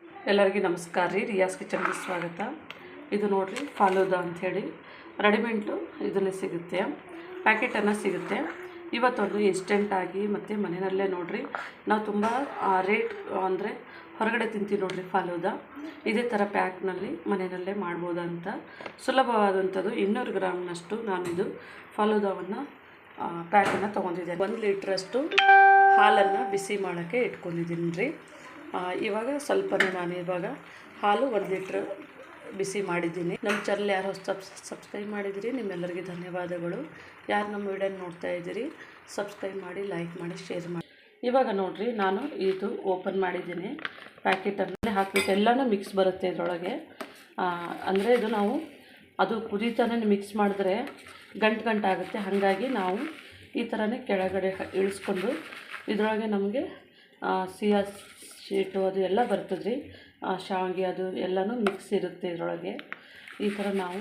ಎಲ್ಲರಿಗೂ ನಮಸ್ಕಾರ ರೀ. ರಿಯಾಸ್ ಕಿಚನ್ಗೆ ಸ್ವಾಗತ. ಇದು ನೋಡಿರಿ ಫಾಲೂದಾ ಅಂಥೇಳಿ ರೆಡಿಮೇಡು ಇದನ್ನೇ ಸಿಗುತ್ತೆ, ಪ್ಯಾಕೆಟನ್ನು ಸಿಗುತ್ತೆ. ಇವತ್ತೊಂದು ಇನ್ಸ್ಟೆಂಟಾಗಿ ಮತ್ತು ಮನೆಯಲ್ಲೇ ನೋಡಿರಿ ನಾವು ತುಂಬ ರೇಟ್ ಅಂದರೆ ಹೊರಗಡೆ ತಿಂತೀವಿ ನೋಡಿರಿ ಫಾಲೂದಾ. ಇದೇ ಥರ ಪ್ಯಾಕ್ನಲ್ಲಿ ಮನೆಯಲ್ಲೇ ಮಾಡ್ಬೋದಂತ ಸುಲಭವಾದಂಥದ್ದು. 200 ಗ್ರಾಮ್ನಷ್ಟು ನಾನಿದು ಫಾಲೂದಾವನ್ನು ಪ್ಯಾಕನ್ನು ತೊಗೊಂಡಿದ್ದೇನೆ. 1 ಲೀಟ್ರಷ್ಟು ಹಾಲನ್ನು ಬಿಸಿ ಮಾಡೋಕ್ಕೆ ಇಟ್ಕೊಂಡಿದ್ದೀನಿ ರೀ. ಇವಾಗ ಸ್ವಲ್ಪನೇ ನಾನು ಇವಾಗ ಹಾಲು 1 ಲೀಟ್ರ್ ಬಿಸಿ ಮಾಡಿದ್ದೀನಿ. ನಮ್ಮ ಚಾನಲ್ ಯಾರು ಸಬ್ಸ್ಕ್ರೈಬ್ ಮಾಡಿದ್ದೀರಿ ನಿಮ್ಮೆಲ್ಲರಿಗೆ ಧನ್ಯವಾದಗಳು. ಯಾರು ನಮ್ಮ ವಿಡಿಯೋನ ನೋಡ್ತಾ ಇದ್ದೀರಿ ಸಬ್ಸ್ಕ್ರೈಬ್ ಮಾಡಿ, ಲೈಕ್ ಮಾಡಿ, ಶೇರ್ ಮಾಡಿ. ಇವಾಗ ನೋಡಿರಿ ನಾನು ಇದು ಓಪನ್ ಮಾಡಿದ್ದೀನಿ. ಪ್ಯಾಕೆಟನ್ನು ಹಾಕಬೇಕು, ಎಲ್ಲನೂ ಮಿಕ್ಸ್ ಬರುತ್ತೆ ಇದರೊಳಗೆ. ಅಂದರೆ ಇದು ನಾವು ಅದು ಕುದೀತಾನೆ ಮಿಕ್ಸ್ ಮಾಡಿದ್ರೆ ಗಂಟಾಗುತ್ತೆ. ಹಾಗಾಗಿ ನಾವು ಈ ಥರನೇ ಕೆಳಗಡೆ ಇಳಿಸ್ಕೊಂಡು ಇದರೊಳಗೆ ನಮಗೆ ಸಿಯಾ ಶೀಟು ಅದು ಎಲ್ಲ ಬರ್ತದೆ ರೀ, ಶಾವಿಗೆ ಅದು ಎಲ್ಲನೂ ಮಿಕ್ಸ್ ಇರುತ್ತೆ ಇದರೊಳಗೆ. ಈ ಥರ ನಾವು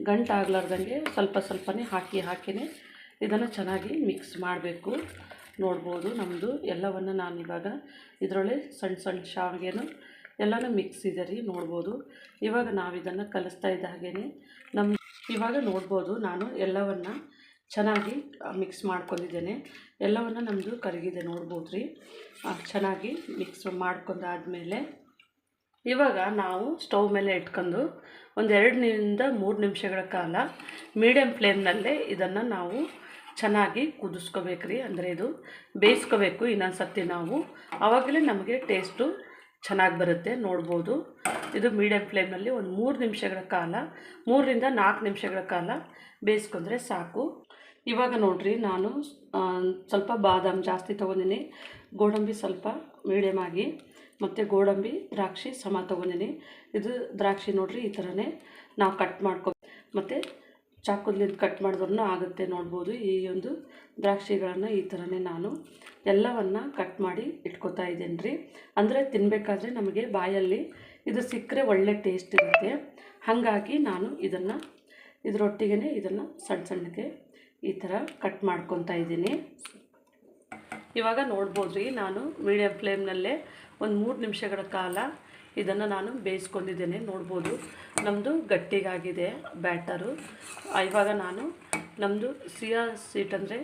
ಗಂಟಾಗ್ಲಾರ್ದಂಗೆ ಸ್ವಲ್ಪನೇ ಹಾಕಿನೇ ಇದನ್ನು ಚೆನ್ನಾಗಿ ಮಿಕ್ಸ್ ಮಾಡಬೇಕು. ನೋಡ್ಬೋದು ನಮ್ಮದು ಎಲ್ಲವನ್ನು ನಾನಿವಾಗ ಇದರೊಳಗೆ ಸಣ್ಣ ಶಾವಿಗೆನೂ ಎಲ್ಲನೂ ಮಿಕ್ಸ್ ಇದೆ ರೀ, ನೋಡ್ಬೋದು. ಇವಾಗ ನಾವು ಇದನ್ನು ಕಲಿಸ್ತಾ ಇದ್ದ ಹಾಗೇ ಇವಾಗ ನೋಡ್ಬೋದು ನಾನು ಎಲ್ಲವನ್ನು ಚೆನ್ನಾಗಿ ಮಿಕ್ಸ್ ಮಾಡ್ಕೊಂಡಿದ್ದೇನೆ. ಎಲ್ಲವನ್ನು ನಮ್ಮದು ಕರಗಿದೆ ನೋಡ್ಬೋದು ರೀ. ಚೆನ್ನಾಗಿ ಮಿಕ್ಸ್ ಮಾಡ್ಕೊಂಡಾದಮೇಲೆ ಇವಾಗ ನಾವು ಸ್ಟವ್ ಮೇಲೆ ಇಟ್ಕೊಂಡು ಒಂದು 2-3 ನಿಮಿಷಗಳ ಕಾಲ ಮೀಡಿಯಮ್ ಫ್ಲೇಮ್ನಲ್ಲೇ ಇದನ್ನು ನಾವು ಚೆನ್ನಾಗಿ ಕುದಿಸ್ಕೋಬೇಕು ರೀ. ಅಂದರೆ ಇದು ಬೇಯಿಸ್ಕೋಬೇಕು ಇನ್ನೊಂದು ಸರ್ತಿ ನಾವು, ಆವಾಗಲೇ ನಮಗೆ ಟೇಸ್ಟು ಚೆನ್ನಾಗಿ ಬರುತ್ತೆ. ನೋಡ್ಬೋದು ಇದು ಮೀಡಿಯಮ್ ಫ್ಲೇಮ್ನಲ್ಲಿ ಒಂದು 3 ನಿಮಿಷಗಳ ಕಾಲ, 3-4 ನಿಮಿಷಗಳ ಕಾಲ ಬೇಯಿಸ್ಕೊಂಡ್ರೆ ಸಾಕು. ಇವಾಗ ನೋಡಿರಿ ನಾನು ಸ್ವಲ್ಪ ಬಾದಾಮ್ ಜಾಸ್ತಿ ತೊಗೊಂಡಿನಿ, ಗೋಡಂಬಿ ಸ್ವಲ್ಪ ಮೀಡಿಯಮ್ ಆಗಿ, ಮತ್ತು ಗೋಡಂಬಿ ದ್ರಾಕ್ಷಿ ಸಮ ತೊಗೊಂಡಿನಿ. ಇದು ದ್ರಾಕ್ಷಿ ನೋಡಿರಿ ಈ ಥರನೇ ನಾವು ಕಟ್ ಮತ್ತು ಚಾಕುಲಿಂದ ಕಟ್ ಮಾಡಿದ್ರೂ ಆಗುತ್ತೆ. ನೋಡ್ಬೋದು ಈ ಒಂದು ದ್ರಾಕ್ಷಿಗಳನ್ನು ಈ ಥರನೇ ನಾನು ಎಲ್ಲವನ್ನು ಕಟ್ ಮಾಡಿ ಇಟ್ಕೋತಾ ಇದ್ದೇನೆ ರೀ. ಅಂದರೆ ತಿನ್ನಬೇಕಾದ್ರೆ ನಮಗೆ ಬಾಯಲ್ಲಿ ಇದು ಸಿಕ್ಕರೆ ಒಳ್ಳೆ ಟೇಸ್ಟ್ ಇರುತ್ತೆ. ಹಾಗಾಗಿ ನಾನು ಇದರೊಟ್ಟಿಗೆ ಇದನ್ನು ಸಣ್ಣಗೆ ಈ ಥರ ಕಟ್ ಮಾಡ್ಕೊತಾ ಇದ್ದೀನಿ. ಇವಾಗ ನೋಡ್ಬೋದು ರೀ ನಾನು ಮೀಡಿಯಮ್ ಫ್ಲೇಮ್ನಲ್ಲೇ ಒಂದು 3 ನಿಮಿಷಗಳ ಕಾಲ ಇದನ್ನು ನಾನು ಬೇಯಿಸ್ಕೊಂಡಿದ್ದೇನೆ. ನೋಡ್ಬೋದು ನಮ್ಮದು ಗಟ್ಟಿಗಾಗಿದೆ ಬ್ಯಾಟರು. ಇವಾಗ ನಾನು ನಮ್ಮದು ಸಿಯಾ ಸೀಟ್ ಅಂದರೆ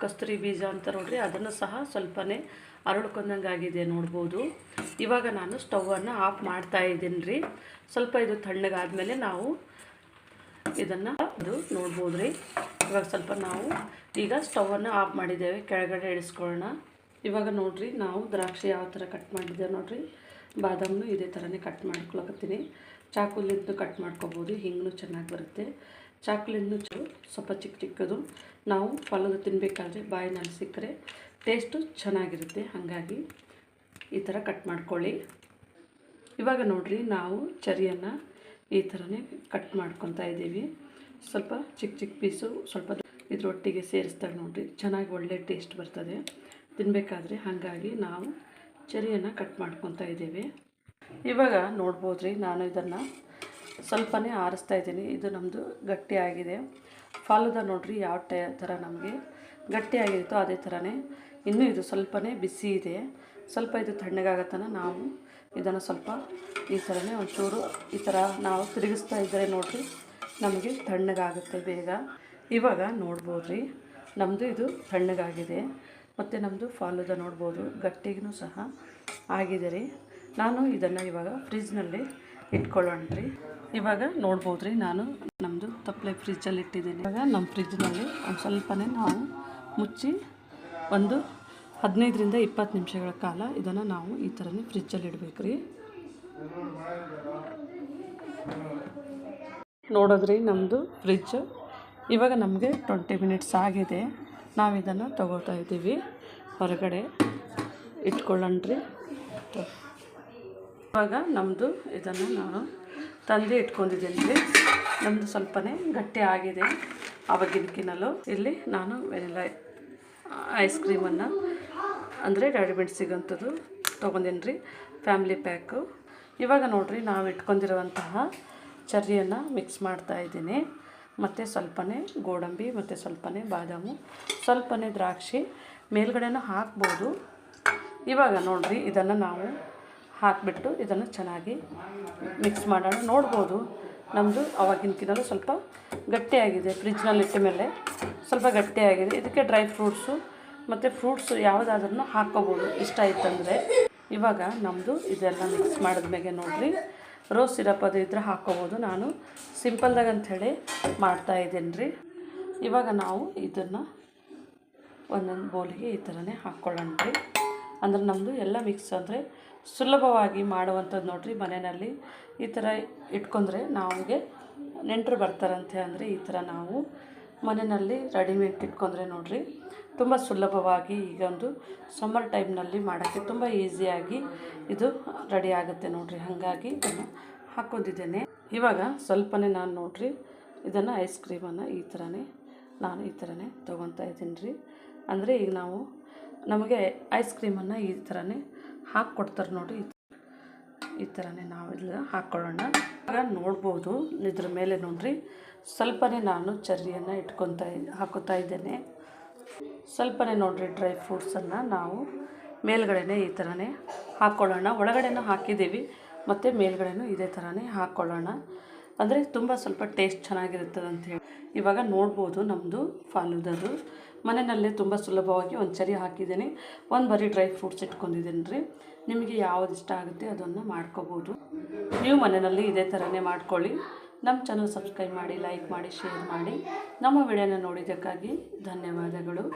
ಕಸ್ತೂರಿ ಬೀಜ ಅಂತ ನೋಡ್ರಿ, ಅದನ್ನು ಸಹ ಸ್ವಲ್ಪನೇ ಅರಳ್ಕೊಂಡಂಗಾಗಿದೆ ನೋಡ್ಬೋದು. ಇವಾಗ ನಾನು ಸ್ಟವನ್ನು ಆಫ್ ಮಾಡ್ತಾ ಇದ್ದೀನಿ ರೀ. ಸ್ವಲ್ಪ ಇದು ತಣ್ಣಗಾದ್ಮೇಲೆ ನಾವು ಇದನ್ನು ನೋಡ್ಬೋದು ರೀ. ಇವಾಗ ಸ್ವಲ್ಪ ನಾವು ಈಗ ಸ್ಟವನ್ನು ಆಫ್ ಮಾಡಿದ್ದೇವೆ, ಕೆಳಗಡೆ ಇಳಿಸ್ಕೊಳ್ಳೋಣ. ಇವಾಗ ನೋಡಿರಿ ನಾವು ದ್ರಾಕ್ಷಿ ಯಾವ ಥರ ಕಟ್ ಮಾಡಿದ್ದೇವೆ ನೋಡಿರಿ, ಬಾದಾಮನ್ನು ಇದೇ ಥರನೇ ಕಟ್ ಮಾಡ್ಕೊಳಕತ್ತೀನಿ. ಚಾಕುಲಿಂದ ಕಟ್ ಮಾಡ್ಕೊಬೋದು, ಹಿಂಗೂ ಚೆನ್ನಾಗಿ ಬರುತ್ತೆ. ಚಾಕುಲಿಂದ ಸ್ವಲ್ಪ ಚಿಕ್ಕದು ನಾವು ಫಲದ ತಿನ್ನಬೇಕಾದ್ರೆ ಬಾಯಿನಲ್ಲಿ ಸಿಕ್ಕರೆ ಟೇಸ್ಟು ಚೆನ್ನಾಗಿರುತ್ತೆ. ಹಾಗಾಗಿ ಈ ಥರ ಕಟ್ ಮಾಡ್ಕೊಳ್ಳಿ. ಇವಾಗ ನೋಡಿರಿ ನಾವು ಚೆರಿಯನ್ನು ಈ ಥರನೇ ಕಟ್ ಮಾಡ್ಕೊತಾ ಇದ್ದೀವಿ. ಸ್ವಲ್ಪ ಚಿಕ್ಕ ಪೀಸು ಸ್ವಲ್ಪ ಇದರೊಟ್ಟಿಗೆ ಸೇರಿಸ್ದಾಗ ನೋಡಿರಿ ಚೆನ್ನಾಗಿ ಒಳ್ಳೆ ಟೇಸ್ಟ್ ಬರ್ತದೆ ತಿನ್ನಬೇಕಾದ್ರೆ. ಹಾಗಾಗಿ ನಾವು ಚೆರಿಯನ್ನು ಕಟ್ ಮಾಡ್ಕೊತಾ ಇದ್ದೇವೆ. ಇವಾಗ ನೋಡ್ಬೋದು ರೀ ನಾನು ಇದನ್ನು ಸ್ವಲ್ಪನೇ ಆರಿಸ್ತಾ ಇದ್ದೀನಿ. ಇದು ನಮ್ಮದು ಗಟ್ಟಿಯಾಗಿದೆ ಫಾಲೂದಾ ನೋಡಿರಿ, ಯಾವ ಥರ ನಮಗೆ ಗಟ್ಟಿಯಾಗಿರುತ್ತೋ ಅದೇ ಥರನೇ ಇನ್ನೂ ಇದು ಸ್ವಲ್ಪನೇ ಬಿಸಿ ಇದೆ. ಸ್ವಲ್ಪ ಇದು ತಣ್ಣಗಾಗತ್ತನ ನಾವು ಇದನ್ನು ಸ್ವಲ್ಪ ಈ ಥರನೇ ಒಂಚೂರು ಈ ಥರ ನಾವು ತಿರುಗಿಸ್ತಾ ಇದ್ದರೆ ನೋಡಿರಿ ನಮಗೆ ತಣ್ಣಗಾಗುತ್ತೆ ಬೇಗ. ಇವಾಗ ನೋಡ್ಬೋದು ರೀ ನಮ್ಮದು ಇದು ತಣ್ಣಗಾಗಿದೆ, ಮತ್ತು ನಮ್ಮದು ಫಾಲೂದಾ ನೋಡ್ಬೋದು ಗಟ್ಟಿಗೂ ಸಹ ಆಗಿದೆ ರೀ. ನಾನು ಇದನ್ನು ಇವಾಗ ಫ್ರಿಜ್ನಲ್ಲಿ ಇಟ್ಕೊಳ್ಳೋಣ ರೀ. ಇವಾಗ ನೋಡ್ಬೋದು ರೀ ನಾನು ನಮ್ಮದು ತಪ್ಪಲೆ ಫ್ರಿಜ್ಜಲ್ಲಿ ಇಟ್ಟಿದ್ದೀನಿ. ಇವಾಗ ನಮ್ಮ ಫ್ರಿಜ್ನಲ್ಲಿ ಒಂದು ಸ್ವಲ್ಪನೇ ನಾವು ಮುಚ್ಚಿ ಒಂದು 15-20 ನಿಮಿಷಗಳ ಕಾಲ ಇದನ್ನು ನಾವು ಈ ಥರನೇ ಫ್ರಿಜ್ಜಲ್ಲಿ ಇಡಬೇಕು ರೀ. ನೋಡೋದ್ರಿ ನಮ್ಮದು ಫ್ರಿಜ್ ಇವಾಗ ನಮಗೆ 20 ಮಿನಿಟ್ಸ್ ಆಗಿದೆ. ನಾವು ಇದನ್ನು ತಗೋತಾ ಇದ್ದೀವಿ, ಹೊರಗಡೆ ಇಟ್ಕೊಳ್ಳೋಣ್ರಿ. ಇವಾಗ ನಮ್ಮದು ಇದನ್ನು ನಾನು ತಂದು ಇಟ್ಕೊಂಡಿದ್ದೀನಿ ರೀ. ನಮ್ಮದು ಸ್ವಲ್ಪನೇ ಗಟ್ಟಿ ಆಗಿದೆ ಆವಾಗಿನಕಿನಲ್ಲೂ. ಇಲ್ಲಿ ನಾನು ವೆನಿಲಾ ಐಸ್ ಕ್ರೀಮನ್ನು ಅಂದರೆ ರೆಡಿಮೇಡ್ ಸಿಗೋಂಥದ್ದು ತೊಗೊಂಡಿನಿ ರೀ, ಫ್ಯಾಮಿಲಿ ಪ್ಯಾಕು. ಇವಾಗ ನೋಡಿರಿ ನಾವು ಇಟ್ಕೊಂಡಿರುವಂತಹ ಚೆರ್ರಿಯನ್ನು ಮಿಕ್ಸ್ ಮಾಡ್ತಾ ಇದ್ದೀನಿ, ಮತ್ತು ಸ್ವಲ್ಪನೇ ಗೋಡಂಬಿ, ಮತ್ತು ಸ್ವಲ್ಪನೇ ಬಾದಾಮು, ಸ್ವಲ್ಪನೇ ದ್ರಾಕ್ಷಿ ಮೇಲ್ಗಡೆನೂ ಹಾಕ್ಬೋದು. ಇವಾಗ ನೋಡಿರಿ ಇದನ್ನು ನಾವು ಹಾಕಿಬಿಟ್ಟು ಇದನ್ನು ಚೆನ್ನಾಗಿ ಮಿಕ್ಸ್ ಮಾಡೋಣ. ನೋಡ್ಬೋದು ನಮ್ಮದು ಆವಾಗಿನಕ್ಕಿಂತಲೂ ಸ್ವಲ್ಪ ಗಟ್ಟಿಯಾಗಿದೆ. ಫ್ರಿಜ್ನಲ್ಲಿ ಇಟ್ಟ ಮೇಲೆ ಸ್ವಲ್ಪ ಗಟ್ಟಿಯಾಗಿದೆ. ಇದಕ್ಕೆ ಡ್ರೈ ಫ್ರೂಟ್ಸು ಮತ್ತು ಫ್ರೂಟ್ಸು ಯಾವುದಾದ್ರೂ ಹಾಕ್ಕೋಬೋದು ಇಷ್ಟ ಆಯ್ತಂದರೆ. ಇವಾಗ ನಮ್ಮದು ಇದೆಲ್ಲ ಮಿಕ್ಸ್ ಮಾಡಿದ್ಮೇಲೆ ನೋಡಿರಿ ರೋಸ್ ಸಿರಪ್ ಅದು ಇದ್ದರೆ ಹಾಕ್ಕೋಬೋದು. ನಾನು ಸಿಂಪಲ್ದಾಗ ಅಂಥೇಳಿ ಮಾಡ್ತಾಯಿದ್ದೀನಿ ರೀ. ಇವಾಗ ನಾವು ಇದನ್ನು ಒಂದೊಂದು ಬೌಲಿಗೆ ಈ ಥರನೇ ಹಾಕ್ಕೊಳ್ಳೋಣ ರೀ. ಅಂದ್ರೆ ನಮ್ಮದು ಎಲ್ಲ ಮಿಕ್ಸ್ ಅಂದರೆ ಸುಲಭವಾಗಿ ಮಾಡುವಂಥದ್ದು ನೋಡಿರಿ. ಮನೆಯಲ್ಲಿ ಈ ಥರ ಇಟ್ಕೊಂಡ್ರೆ ನಮಗೆ ನೆಂಟರು ಬರ್ತಾರಂತೆ ಅಂದರೆ ಈ ಥರ ನಾವು ಮನೆಯಲ್ಲಿ ರೆಡಿಮೇಡ್ ಇಟ್ಕೊಂಡ್ರೆ ನೋಡಿರಿ ತುಂಬ ಸುಲಭವಾಗಿ ಈಗ ಒಂದು ಸಮ್ಮರ್ ಟೈಮ್ನಲ್ಲಿ ಮಾಡೋಕ್ಕೆ ತುಂಬ ಈಸಿಯಾಗಿ ಇದು ರೆಡಿ ಆಗುತ್ತೆ ನೋಡಿರಿ. ಹಾಗಾಗಿ ಇದನ್ನು ಹಾಕ್ಕೊಂಡಿದ್ದೇನೆ. ಇವಾಗ ಸ್ವಲ್ಪನೇ ನಾನು ನೋಡಿರಿ ಇದನ್ನು ಐಸ್ ಕ್ರೀಮನ್ನು ಈ ಥರನೇ ತೊಗೊತಾ ಇದ್ದೀನಿ ರೀ. ಅಂದರೆ ಈಗ ನಮಗೆ ಐಸ್ ಕ್ರೀಮನ್ನು ಈ ಥರನೇ ಹಾಕ್ಕೊಡ್ತಾರೆ ನೋಡಿ. ಈ ಥರನೇ ನಾವು ಇಲ್ಲಿ ಹಾಕ್ಕೊಳ್ಳೋಣ. ಆಗ ನೋಡ್ಬೋದು ಇದ್ರ ಮೇಲೆ ನೋಡಿರಿ ಸ್ವಲ್ಪನೇ ನಾನು ಚೆರ್ರಿಯನ್ನು ಹಾಕೋತಾ ಇದ್ದೇನೆ. ಸ್ವಲ್ಪನೇ ನೋಡಿರಿ ಡ್ರೈ ಫ್ರೂಟ್ಸನ್ನು ನಾವು ಮೇಲ್ಗಡೆನೇ ಈ ಥರನೇ ಹಾಕ್ಕೊಳ್ಳೋಣ. ಒಳಗಡೆನೂ ಹಾಕಿದ್ದೀವಿ ಮತ್ತು ಮೇಲ್ಗಡೆನೂ ಇದೇ ಥರನೇ ಹಾಕ್ಕೊಳ್ಳೋಣ. ಅಂದರೆ ತುಂಬ ಸ್ವಲ್ಪ ಟೇಸ್ಟ್ ಚೆನ್ನಾಗಿರ್ತದೆ ಅಂಥೇಳಿ. ಇವಾಗ ನೋಡ್ಬೋದು ನಮ್ಮದು ಫಾಲೂದದು ಮನೆಯಲ್ಲೇ ತುಂಬ ಸುಲಭವಾಗಿ ಒಂದು ಚೆರ್ರಿ ಹಾಕಿದ್ದೀನಿ, ಒಂದು ಬರೀ ಡ್ರೈ ಫ್ರೂಟ್ಸ್ ಇಟ್ಕೊಂಡಿದ್ದೀನಿ ರೀ. ನಿಮಗೆ ಯಾವುದು ಇಷ್ಟ ಆಗುತ್ತೆ ಅದನ್ನು ಮಾಡ್ಕೋಬೋದು. ನೀವು ಮನೆಯಲ್ಲಿ ಇದೇ ಥರನೇ ಮಾಡ್ಕೊಳ್ಳಿ. ನಮ್ಮ ಚಾನಲ್ ಸಬ್ಸ್ಕ್ರೈಬ್ ಮಾಡಿ, ಲೈಕ್ ಮಾಡಿ, ಶೇರ್ ಮಾಡಿ. ನಮ್ಮ ವಿಡಿಯೋನ ನೋಡಿದ್ದಕ್ಕಾಗಿ ಧನ್ಯವಾದಗಳು.